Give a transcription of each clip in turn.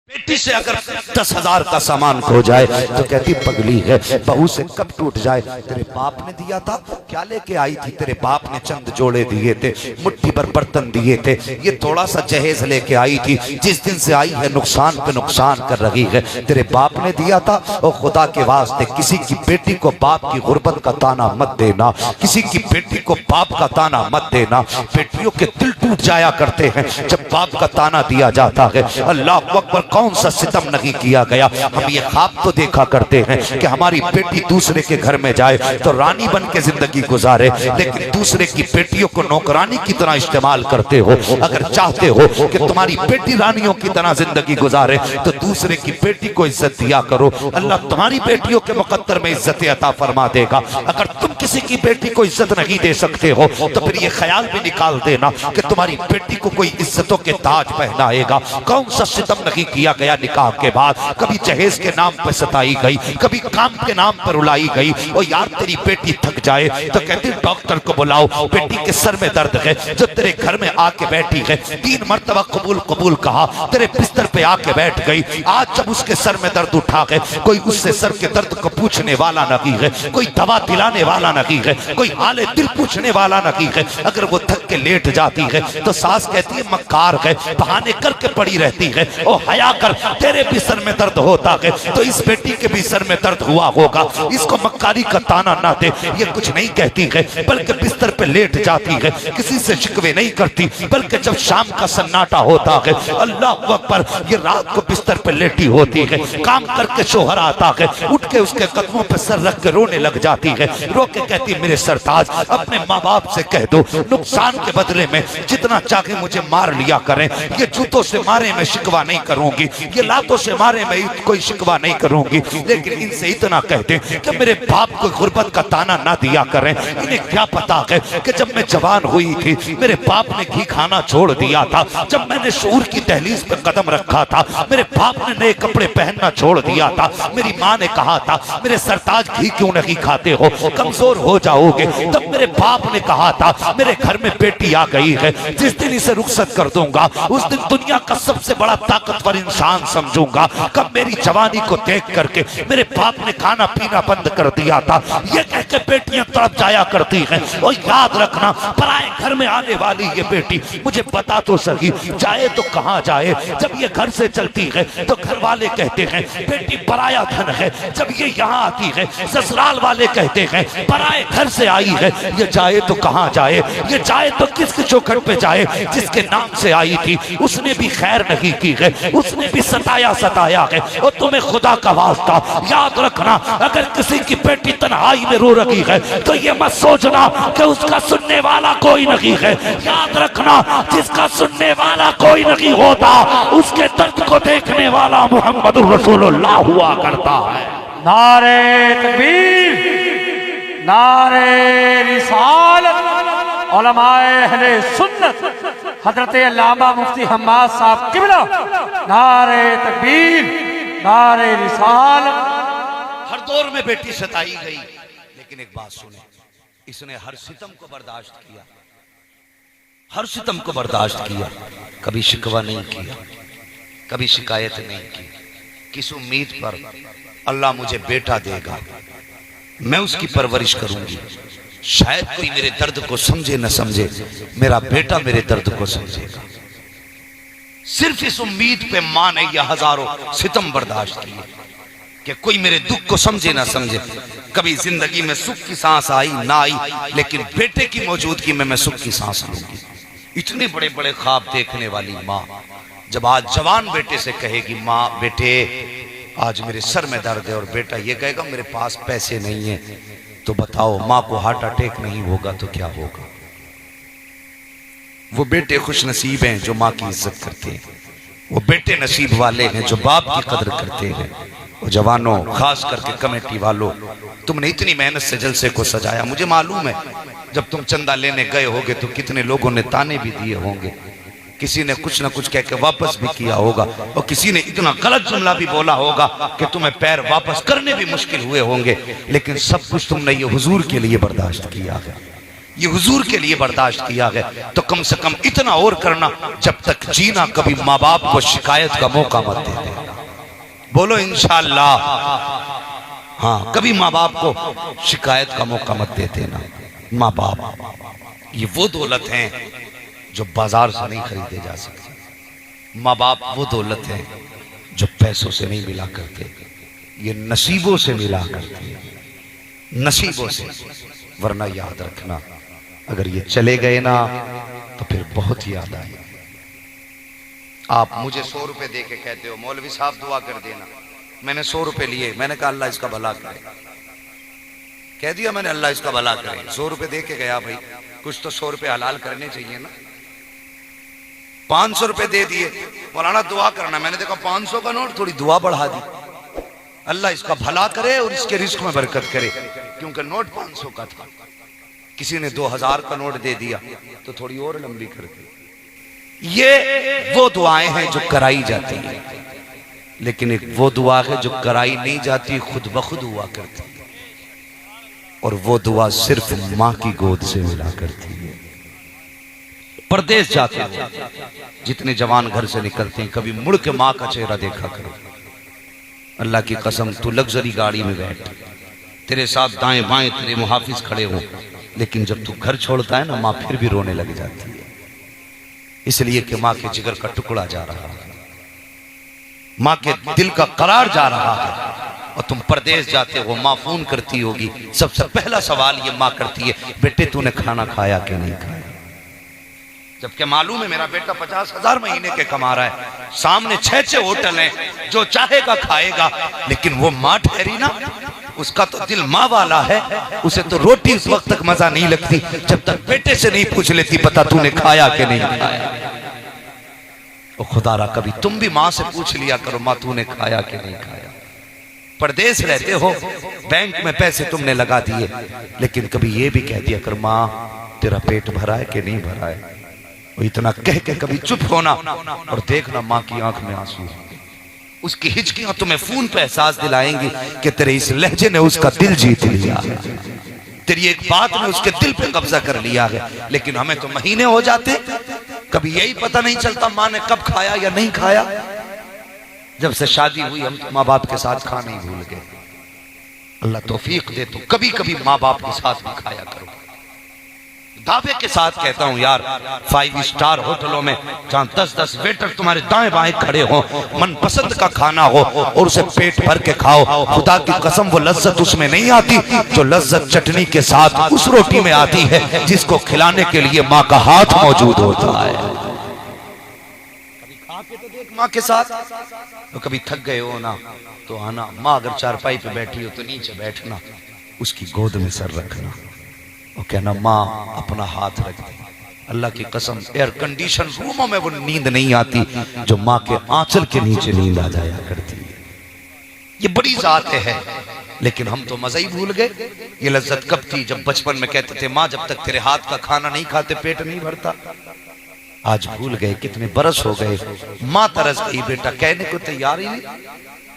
बेटी से अगर 10,000 का सामान खो जाए तो कहती पगली है, बहू से कब टूट जाए। तेरे बाप ने दिया था, क्या लेके आई थी? तेरे बाप ने चंद जोड़े दिए थे, मुट्ठी भर बर्तन दिए थे, ये थोड़ा सा जहेज लेके आई थी। जिस दिन से आई है नुकसान पे नुकसान कर रही है। तेरे बाप ने दिया था। और खुदा के वास्ते किसी की बेटी को बाप की गुर्बत का ताना मत देना, किसी की बेटी को बाप का ताना मत देना। बेटियों के दिल टूट जाया करते हैं जब बाप का ताना दिया जाता है। अल्लाह अकबर, कौन सा सितम नहीं किया गया। हम ये ख्वाब तो देखा करते हैं कि हमारी बेटी दूसरे के घर में जाए तो रानी बन के जिंदगी गुजारे, लेकिन दूसरे की बेटियों को नौकरानी की तरह इस्तेमाल करते हो। अगर चाहते हो कि तुम्हारी बेटी रानियों की तरह जिंदगी गुजारे तो दूसरे की बेटी को इज्जत दिया करो। अल्लाह तुम्हारी बेटियों के मुकद्दर में इज्जत अता फरमा देगा। अगर तुम किसी की बेटी को इज्जत नहीं दे सकते हो तो फिर ये ख्याल भी निकाल देना कि तुम्हारी बेटी को कोई इज्जतों के ताज पहनाएगा। कौन सा सितम नहीं किया गया निकाह के बाद। कभी जहेज के नाम पर सताई गई, कभी काम के नाम पर रुलाई गई। और यार तेरी बेटी थक जाए तो कहती डॉक्टर को बुलाओ, बेटी के सर में दर्द है। जो तेरे घर में आके बैठी है, 3 मरतबा कबूल कबूल कहा, तेरे बिस्तर पे आके बैठ गई। आज जब उसके सर में दर्द उठा है, कोई उससे सर के दर्द को पूछने वाला नहीं है, कोई दवा दिलाने वाला नहीं है, कोई हाले दिल पूछने वाला नहीं है। अगर वो थक के लेट जाती है तो सास कहती है मक्कार है, बहाने करके पड़ी रहती है। ओ हया कर, तेरे भी सर में दर्द होता है तो इस बेटी के भी सर में दर्द हुआ होगा। इसको मक्कारी का ताना ना दे। ये कुछ नहीं कहती है बल्कि बिस्तर पे लेट जाती है, किसी से शिकवे नहीं करती, बल्कि जब शाम का सन्नाटा होता है, अल्लाह अकबर, ये रात को बिस्तर पे लेटी होती है। काम करके शोहर आता है, उठ के उसके कदमों पे सर रख के रोने लग जाती है। रो के कहती है मेरे सरताज, अपने माँ बाप से कह दो नुकसान के बदले में जितना चाहे मुझे मार लिया करें। ये जूतों से मारे मैं शिकवा नहीं करूंगी, ये लातों से मारे मैं कोई शिकवा नहीं करूंगी, लेकिन इनसे इतना कहते कि मेरे बाप को गुर्बत का ताना ना दिया करें। इन्हें क्या पता है कि जब मैं जवान हुई थी मेरे बाप ने घी खाना छोड़ दिया था। जब मैंने शऊर की दहलीज पे कदम रखा था मेरे बाप ने नए कपड़े पहनना छोड़ दिया था। मेरी माँ ने कहा था मेरे सरताज घी क्यों नहीं खाते हो, कमजोर हो जाओगे। तब मेरे बाप ने कहा था मेरे घर में बेटी आ गई है, जिस दिन इसे रुखसत कर दूंगा उस दिन दुनिया का सबसे बड़ा ताकतवर इंसान समझूंगा। कब मेरी जवानी को देख करके मेरे बाप ने खाना पीना बंद कर दिया था। ये कह के बेटियां तड़प जाया करती हैं। और याद रखना, पराए घर में आने वाली ये बेटी मुझे बता तो सही, जाए तो कहाँ जाए। जब ये घर से चलती है तो घर वाले कहते हैं बेटी पराया धन है। जब ये यहाँ आती है ससुराल वाले कहते हैं पराए घर से आई है। ये जाए तो कहाँ जाए, ये जाए तो किसके चौखट पे जाए। जिसके नाम से आई थी उसने भी खैर नहीं की है, उसने भी सताया है। और तुम्हें खुदा का वास्ता याद रखना, अगर किसी की बेटी तन्हाई में रो रही है तो ये मत सोचना कि उसका सुनने वाला कोई नहीं है। याद रखना, जिसका सुनने वाला कोई नहीं होता उसके दर्द को देखने वाला मोहम्मद रसूलुल्लाह हुआ करता है। नारे तकबीर, नारे रिसालत, उलमाए अहले सुन्नत हजरत अल्लामा मुफ्ती हम्माद साहब किबला, नारे तकबीर, नारे रिसालत। हर दौर में बेटी सताई गई, लेकिन एक बात सुने, इसने हर सितम को बर्दाश्त किया, हर सितम को बर्दाश्त किया। कभी शिकवा नहीं किया, कभी शिकायत नहीं की। किस उम्मीद पर, अल्लाह मुझे बेटा देगा, मैं उसकी परवरिश करूंगी। शायद कोई मेरे दर्द को समझे न समझे, मेरा बेटा मेरे दर्द को समझेगा। सिर्फ इस उम्मीद पे मां ने यह हजारों सितम बर्दाश्त किए कि कोई मेरे दुख को समझे ना समझे। कभी जिंदगी में सुख की सांस आई ना आई, लेकिन बेटे की मौजूदगी में मैं सुख की सांस लूंगी। इतने बड़े बड़े ख्वाब देखने वाली माँ जब आज जवान बेटे से कहेगी माँ बेटे आज मेरे सर में दर्द है, और बेटा ये कहेगा मेरे पास पैसे नहीं है, तो बताओ माँ को हार्ट अटैक नहीं होगा तो क्या होगा। वो बेटे खुश नसीब हैं जो माँ की इज्जत करते हैं, वो बेटे नसीब वाले हैं जो बाप की कदर करते हैं। वो जवानों, खास करके कमेटी वालों, तुमने इतनी मेहनत से जलसे को सजाया। मुझे मालूम है जब तुम चंदा लेने गए होगे तो कितने लोगों ने ताने भी दिए होंगे, किसी ने कुछ ना कुछ कह के वापस भी किया होगा, और किसी ने इतना गलत जुमला भी बोला होगा कि तुम्हें पैर वापस करने भी मुश्किल हुए होंगे। लेकिन सब कुछ तुमने ये हुजूर के लिए बर्दाश्त किया है, ये हुजूर के लिए बर्दाश्त किया है। तो कम से कम इतना और करना, जब तक जीना कभी माँ बाप को शिकायत का मौका मत दे दे। बोलो इंशाअल्लाह। हाँ, कभी माँ बाप को शिकायत का मौका मत देते ना। माँ बाप ये वो दौलत है जो बाजार से नहीं खरीदे जा सकते। माँ बाप वो दौलत है जो पैसों से नहीं मिला करते, ये नसीबों से मिला करते, नसीबों से। वरना याद रखना, अगर ये चले गए ना तो फिर बहुत याद आए। आप मुझे 100 रुपए दे के कहते हो मौलवी साहब दुआ कर देना, मैंने 100 रुपए लिए, मैंने कहा अल्लाह इसका भला करे, कह दिया मैंने अल्लाह इसका भला करे। 100 रुपए दे के गया, भाई कुछ तो 100 रुपए हलाल करने चाहिए ना। 500 रुपए दे दिए, मौलाना दुआ करना, मैंने देखा 500 का नोट, थोड़ी दुआ बढ़ा दी, अल्लाह इसका भला करे और इसके रिस्क में बरकत करे, क्योंकि नोट 500 का था। किसी ने 2000 का नोट दे दिया तो थोड़ी और लंबी कर दी। ये वो दुआएं हैं जो कराई जाती है, लेकिन एक वो दुआ है जो कराई नहीं जाती, खुद ब खुद हुआ करती है, और वो दुआ सिर्फ माँ की गोद से मिला करती है। परदेश जाते हैं, जितने जवान घर से निकलते हैं, कभी मुड़ के माँ का चेहरा देखा करो। अल्लाह की कसम, तू लग्जरी गाड़ी में बैठ, तेरे साथ दाएं बाएं तेरे मुहाफिज खड़े हो, लेकिन जब तू घर छोड़ता है ना, माँ फिर भी रोने लग जाती है, इसलिए कि माँ के जिगर का टुकड़ा जा रहा है, माँ के दिल का करार जा रहा है। और तुम परदेश जाते हो, माँ फोन करती होगी, सबसे पहला सवाल ये माँ करती है, बेटे तूने खाना खाया कि नहीं खाया। जबकि मालूम है मेरा बेटा 50,000 महीने के कमा रहा है, सामने 6 होटल हैं, जो चाहेगा खाएगा, लेकिन वो माँ ठहरी ना, उसका तो दिल माँ वाला है, उसे तो रोटी उस वक्त तक मजा नहीं लगती जब तक बेटे से नहीं पूछ लेती पता तूने खाया कि नहीं खाया। ओ खुदारा, कभी तुम भी माँ से पूछ लिया करो, माँ तूने खाया कि नहीं खाया। परदेश रहते हो, बैंक में पैसे तुमने लगा दिए, लेकिन कभी ये भी कह दिया कर, माँ तेरा पेट भरा है कि नहीं भरा है। वो इतना कह के कभी चुप होना, और देखना माँ की आंख में आंसू, उसकी हिचकियां तुम्हें फोन पे एहसास दिलाएंगी कि तेरे इस लहजे ने उसका दिल जीत लिया, तेरी एक बात ने उसके दिल पे कब्जा कर लिया है। लेकिन हमें तो महीने हो जाते, कभी यही पता नहीं चलता माँ ने कब खाया या नहीं खाया। जब से शादी हुई हम तो माँ बाप के साथ खाना ही भूल गए। अल्लाह तौफीक दे तो कभी कभी माँ बाप के साथ भी खाया करो। दावे के साथ कहता हूं यार, 5 स्टार होटलों में जहां 10-10 वेटर तुम्हारे दाएं बाएं खड़े हो, मनपसंद का खाना हो और उसे पेट भर के खाओ, खुदा की कसम वो लज्जत उसमें नहीं आती जो लज्जत चटनी के साथ उस रोटी में आती है जिसको खिलाने के लिए माँ का हाथ मौजूद होता है। कभी खा के तो देख माँ के साथ, तो कभी थक गए हो ना तो आना, माँ अगर चारपाई पे बैठी हो तो नीचे बैठना, उसकी गोद में सर रखना और कहना माँ अपना हाथ रख दे। अल्लाह की कसम, एयर कंडीशन रूमों में वो नींद नहीं आती जो माँ के आंचल के नीचे नींद आ जाया करती है। ये बड़ी जात है, लेकिन हम तो मजा ही भूल गए। ये लज्जत कब थी जब बचपन में कहते थे माँ जब तक तेरे हाथ का खाना नहीं खाते पेट नहीं भरता। आज भूल गए, कितने बरस हो गए, माँ तरस गई, बेटा कहने को तैयार ही नहीं।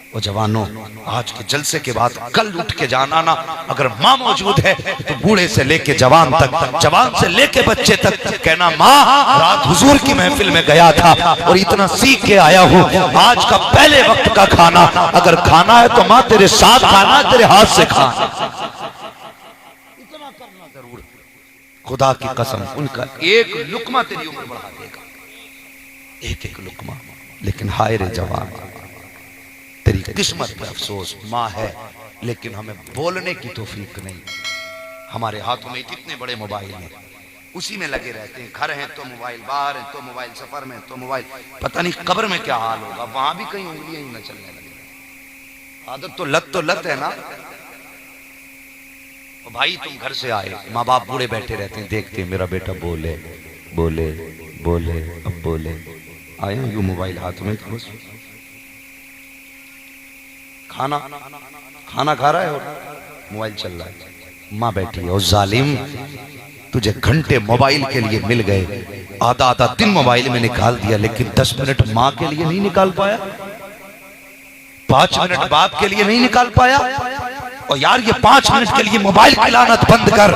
वो जवानों, आज के जलसे के बाद कल उठ के जाना ना, अगर माँ मौजूद है तो बूढ़े से लेके जवान तक, जवान से लेके बच्चे तक कहना माँ रात हुजूर की महफिल में गया था और इतना सीख के आया हूँ, आज का पहले वक्त का खाना अगर खाना है तो माँ तेरे साथ खाना, तेरे हाथ से खाना। इतना करना जरूर, खुदा की कसम उनका एक लुकमा तेरी उम्र बढ़ा देगा, एक लुकमा। लेकिन हाय रे जवान, तेरी किस्मत पे अफसोस, माँ है लेकिन हमें बोलने की तौफीक नहीं। हमारे हाथों में कितने बड़े मोबाइल हैं, उसी में लगे रहते हैं, घर हैं तो मोबाइल, बाहर हैं तो मोबाइल, सफर में तो मोबाइल, पता नहीं कब्र में क्या हाल होगा, वहां भी कहीं उंगलियां ही न चलने लगे। आदत तो लत है ना। तो भाई तुम घर से आए, माँ बाप बूढ़े बैठे रहते हैं, देखते हैं मेरा बेटा बोले बोले बोले, अब बोले, आया यूं मोबाइल हाथ में, तो बस खाना खा रहा है और मोबाइल चल रहा है, माँ बैठी है। और जालिम, तुझे घंटे मोबाइल के लिए मिल गए, आधा दिन मोबाइल में निकाल दिया, लेकिन 10 मिनट माँ के लिए नहीं निकाल पाया, 5 मिनट बाप के लिए नहीं निकाल पाया। और यार ये 5 मिनट के लिए मोबाइल की लानत बंद कर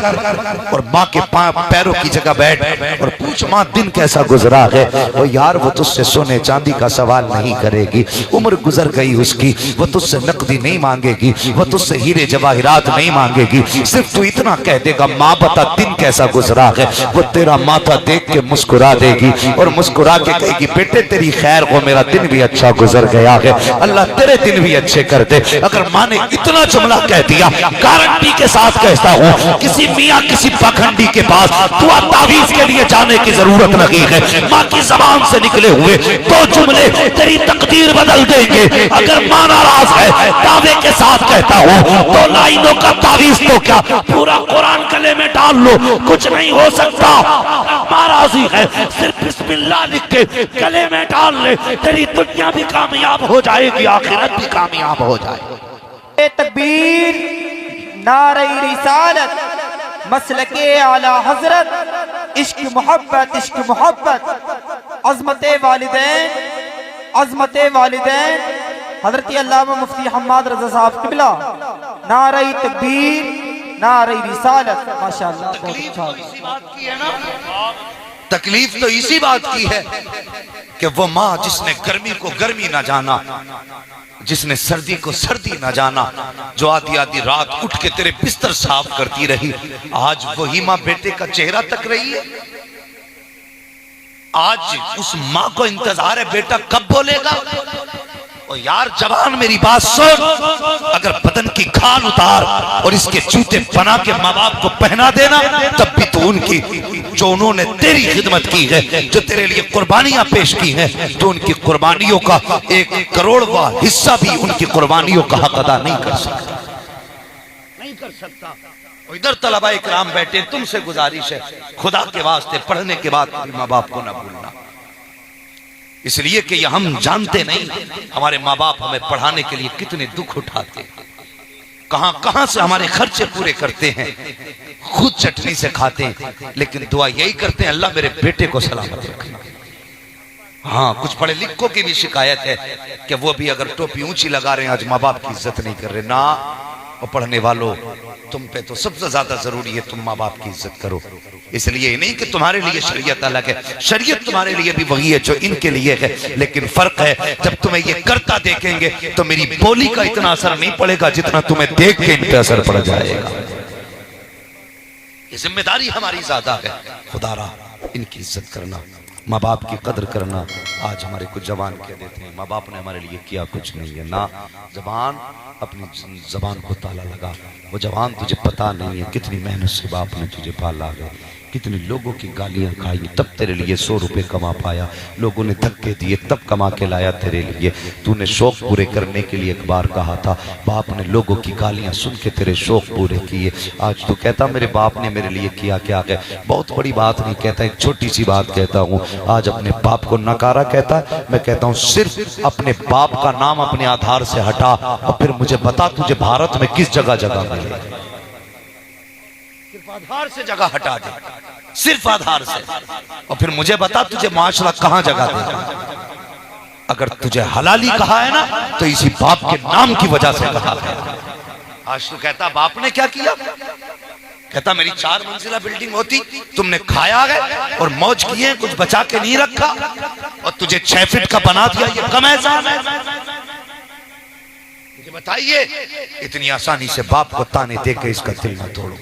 और माँ के पैरों की जगह बैठ और पूछ माँ दिन कैसा गुजरा है। वो यार वो तुझसे सोने चांदी का सवाल नहीं करेगी, उम्र गुजर गई उसकी, वो तुझसे नकदी नहीं मांगेगी, वो तुझसे हीरे जवाहिरात नहीं मांगेगी। सिर्फ तू इतना कह देगा माँ बता दिन कैसा गुजरा है, वो तेरा माथा देख के मुस्कुरा देगी और मुस्कुरा के कहेगी बेटे तेरी खैर हो, मेरा दिन भी अच्छा गुजर गया है, अल्लाह तेरे दिन भी अच्छे कर दे। अगर माँ ने इतना जुमला कह दिया, गारंटी के साथ कहता हूँ किसी मियाँ किसी पाखंडी के पास दुआ तावीज के लिए जाने की जरूरत नहीं है। माँ की जबान से निकले हुए 2 जुमले तेरी तकदीर बदल देंगे। अगर माँ नाराज है दावे के साथ कहता हूँ 2 लाइनों का तावीज तो क्या पूरा कुरान गले में डाल लो, कुछ नहीं हो सकता। माँ राजी है, सिर्फ बिस्मिल्लाह लिख के गले में डाल ले, तेरी दुनिया भी कामयाब हो जाएगी, आखिरत भी कामयाब हो जाएगी। तकबीर, नारे रिसालत, मसलके आला हजरत, इश्क मोहब्बत, अजमते वालिदैन, हजरत अल्लामा मुफ्ती हम्माद रजा साहब किबला, नारे तकबीर, नारे रिसालत। माशाअल्लाह बहुत अच्छा। तकलीफ तो इसी बात की है कि वो माँ जिसने गर्मी को गर्मी ना जाना, जिसने सर्दी को सर्दी ना जाना, जो आधी आधी रात उठ के तेरे बिस्तर साफ करती रही, आज वही माँ बेटे का चेहरा तक रही है। आज उस माँ को इंतजार है बेटा कब बोलेगा। और यार जवान मेरी बात सुन, अगर बदन की खाल उतार और इसके जूते बना के माँ बाप को पहना देना, तब भी तो उनकी जो उन्होंने तेरी खिदमत की है, जो तेरे लिए कुर्बानियां पेश की हैं, तो उनकी कुर्बानियों का 1 करोड़वां हिस्सा भी उनकी कुर्बानियों का हक अदा नहीं कर सकता, नहीं कर सकता। और इधर तलबा इकराम बैठे, तुमसे गुजारिश है खुदा के वास्ते पढ़ने के बाद माँ बाप को ना भूलना, इसलिए कि ये हम जानते नहीं हमारे माँ बाप हमें पढ़ाने के लिए कितने दुख उठाते हैं, कहां से हमारे खर्चे पूरे करते हैं, खुद चटनी से खाते हैं, लेकिन दुआ यही करते हैं अल्लाह मेरे बेटे को सलामत रखना। हाँ, कुछ पढ़े लिखों की भी शिकायत है कि वो भी अगर टोपी ऊंची लगा रहे हैं आज माँ बाप की इज्जत नहीं कर रहे ना। और पढ़ने वालों, तुम पे तो सबसे ज्यादा जरूरी है तुम माँ बाप की इज्जत करो। इसलिए नहीं कि तुम्हारे लिए शरीयत अलग है, शरीयत तुम्हारे लिए भी वही है जो इनके लिए है, लेकिन फर्क है जब तुम्हें ये करता देखेंगे तो मेरी बोली का इतना असर नहीं पड़ेगा जितना तुम्हें देख के इन पे असर पड़ जाएगा। ये जिम्मेदारी हमारी ज्यादा है। खुदारा इनकी इज्जत करना, माँ बाप की कदर करना। आज हमारे कुछ जवान कह देते हैं माँ बाप ने हमारे लिए किया कुछ नहीं है ना। जवान अपनी जबान को ताला लगा, वो जवान तुझे पता नहीं है कितनी मेहनत से बाप ने तुझे पाला है, कितनी लोगों की गालियां खाई तब तेरे लिए 100 रुपए कमा पाया, लोगों ने धक्के दिए तब कमा के लाया तेरे लिए। तूने शौक पूरे करने के लिए एक बार कहा था, बाप ने लोगों की गालियां सुन के तेरे शौक पूरे किए। आज तू कहता मेरे बाप ने मेरे लिए किया क्या है, बहुत बड़ी बात नहीं कहता, एक छोटी सी बात कहता हूँ। आज अपने बाप को नकारा कहता है, मैं कहता हूँ सिर्फ अपने बाप का नाम अपने आधार से हटा और फिर मुझे बता तुझे भारत में किस जगह जगह मिले। सिर्फ आधार से जगह हटा दे, सिर्फ आधार से, और फिर मुझे बता तुझे माशरा कहां जगह दे। अगर तुझे हलाली कहा है ना तो इसी बाप के नाम की वजह से कहा है। आज तू कहता बाप ने क्या किया, कहता मेरी 4 मंजिला बिल्डिंग होती, तुमने खाया है और मौज किए, कुछ बचा के नहीं रखा और तुझे 6 फीट का बना दिया, ये कम एहसान है। मुझे बताइए, इतनी आसानी से बाप को ताने देकर इसका दिल न तोड़ो।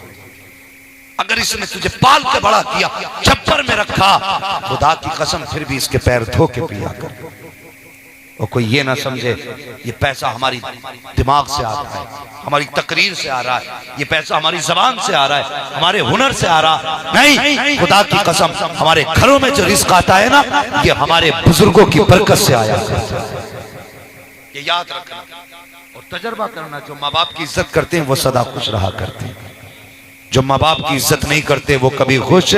अगर इसने तुझे पाल के बड़ा किया, छप्पर में रखा, खुदा की कसम फिर भी इसके पैर धो के पिया कर। और कोई ये ना समझे ये पैसा हमारी दिमाग से आ रहा है, हमारी तकरीर से आ रहा है, ये पैसा हमारी जबान से आ रहा है, हमारे हुनर से आ रहा नहीं। खुदा की कसम हमारे घरों में जो रिस्क आता है ना, ये हमारे बुजुर्गों की बरकत से आया करता है। ये याद रखना और तजर्बा करना। जो माँ बाप की इज्जत करते हैं वो सदा खुश रहा करते हैं, जो माँ बाप की इज्जत नहीं करते वो कभी खुश,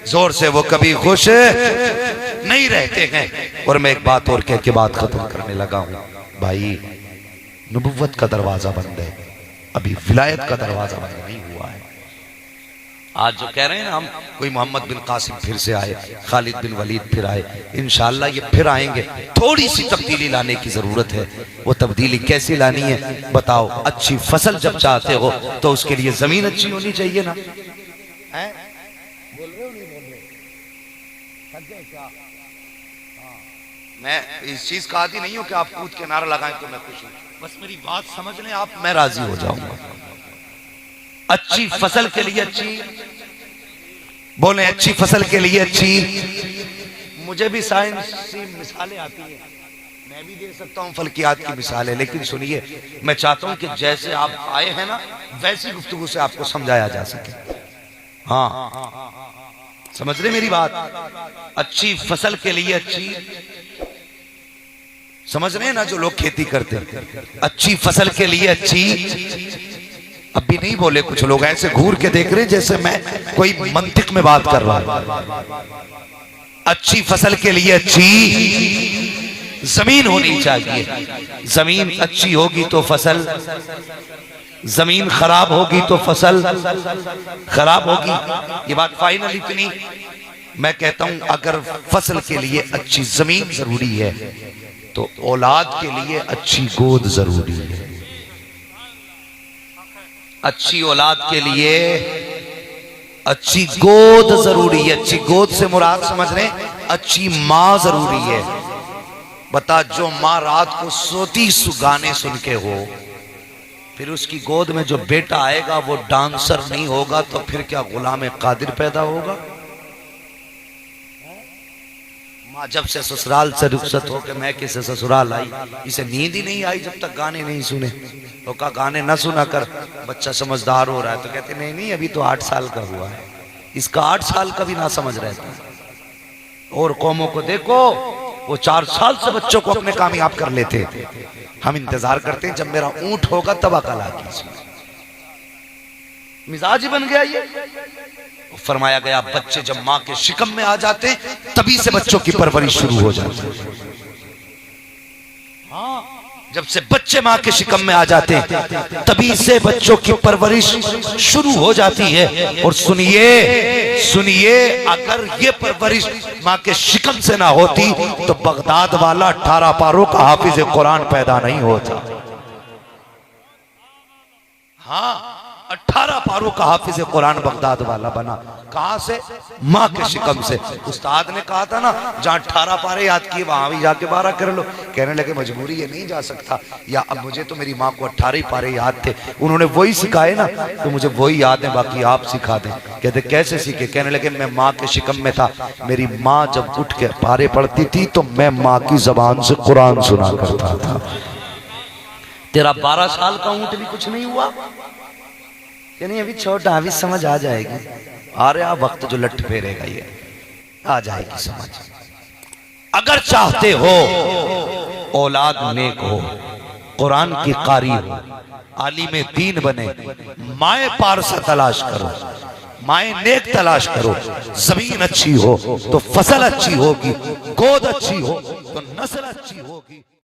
जोर से वो कभी खुश नहीं रहते हैं। और मैं एक बात और कह के बात खत्म करने लगा हूं भाई, नबुव्वत का दरवाजा बंद है, अभी विलायत का दरवाजा बंद नहीं हुआ है। आज जो कह रहे हैं ना हम, कोई मोहम्मद बिन कासिम फिर से आए, खालिद बिन वलीद फिर आए, इंशाअल्लाह ये फिर आएंगे। थोड़ी सी तब्दीली लाने की जरूरत है। वो तब्दीली कैसी लानी है बताओ? अच्छी फसल जब चाहते हो तो उसके लिए जमीन अच्छी होनी चाहिए ना। है? बोल रहे हो नहीं बोल रहे? थक गए क्या? मैं इस चीज का आदी नहीं हूं कि आप कूद के नारा लगाएं तो मैं खुश हूं। बस मेरी बात समझ लें आप, मैं राजी हो जाऊंगा। अच्छी फसल के लिए अच्छी, बोले अच्छी फसल के लिए अच्छी। मुझे भी साइंसी मिसालें आती हैं, मैं भी दे सकता हूं फल्कियात की मिसालें, लेकिन सुनिए, मैं चाहता हूं कि जैसे आप आए हैं ना वैसी गुफ्तगू से आपको समझाया जा सके। हाँ, समझ रहे मेरी बात? अच्छी फसल के लिए अच्छी, समझ रहे हैं ना जो लोग खेती करते हैं, अच्छी फसल के लिए अच्छी। अब भी नहीं बोले कुछ लोग, ऐसे घूर के देख रहे जैसे मैं कोई मंतिक में बात कर रहा हूं। अच्छी फसल के लिए अच्छी जमीन होनी चाहिए। जमीन अच्छी होगी तो फसल, जमीन खराब होगी तो फसल खराब होगी। ये बात फाइनल इतनी, मैं कहता हूं अगर फसल के लिए अच्छी जमीन जरूरी है तो औलाद के लिए अच्छी गोद जरूरी है। अच्छी औलाद के लिए अच्छी गोद जरूरी है। अच्छी गोद से मुराद समझ रहे हैं, अच्छी माँ जरूरी है। बता, जो माँ रात को सोती गाने सुन के हो, फिर उसकी गोद में जो बेटा आएगा वो डांसर नहीं होगा तो फिर क्या गुलाम कादिर पैदा होगा? माँ जब से ससुराल से रुखसत होकर मैं किसे ससुराल आई, इसे नींद ही नहीं आई जब तक गाने नहीं सुने। तो कहा गाने ना सुना कर, बच्चा समझदार हो रहा है। तो कहते नहीं नहीं, अभी तो 8 साल का हुआ है, इसका 8 साल का भी ना समझ रहता। और कौमों को देखो, वो 4 साल से बच्चों को अपने कामयाब कर लेते। हम इंतजार करते हैं जब मेरा ऊंट होगा तब अकल आती। मिजाज ही बन गया ये। फरमाया गया बच्चे जब माँ के शिकम में आ जाते तभी से बच्चों की परवरिश शुरू हो जाती है। जब से बच्चे माँ के शिकम में आ जाते हैं तभी से बच्चों की परवरिश शुरू हो जाती है। और सुनिए सुनिए, अगर ये परवरिश माँ के शिकम से ना होती तो बगदाद वाला 18 पारों का हाफिज कुरान पैदा नहीं होता। हाँ, 18 पारों का हाफिज कुरान बगदाद वाला बना। कहां से? माँ के शिकम से। उस्ताद ने कहा था ना, जहां 18 पारे याद किए वहां भी जाके 12 कर लो। कहने लगे मजबूरी है, नहीं जा सकता। या अब मुझे तो मेरी माँ को 18 पारे याद थे, उन्होंने वही सिखाए ना, तो मुझे वही याद है, बाकी आप सिखा दें। कहते कैसे सीखे? कहने लगे मैं माँ के शिकम में था, मेरी माँ जब उठ के पारे पढ़ती थी तो मैं माँ की जबान से कुरान सुना करता था। तेरा 12 साल का ऊंट भी कुछ नहीं हुआ? यानी अभी छोटा, अभी समझ आ जाएगी। आ रहा वक्त जो लट फेरेगा ये आ जाएगी समझ। अगर चाहते हो औलाद नेक हो, कुरान की कारी हो, आलिम दीन बने, माए पारसा तलाश करो, माए नेक तलाश करो। जमीन अच्छी हो तो फसल अच्छी होगी, गोद अच्छी हो तो नस्ल अच्छी होगी।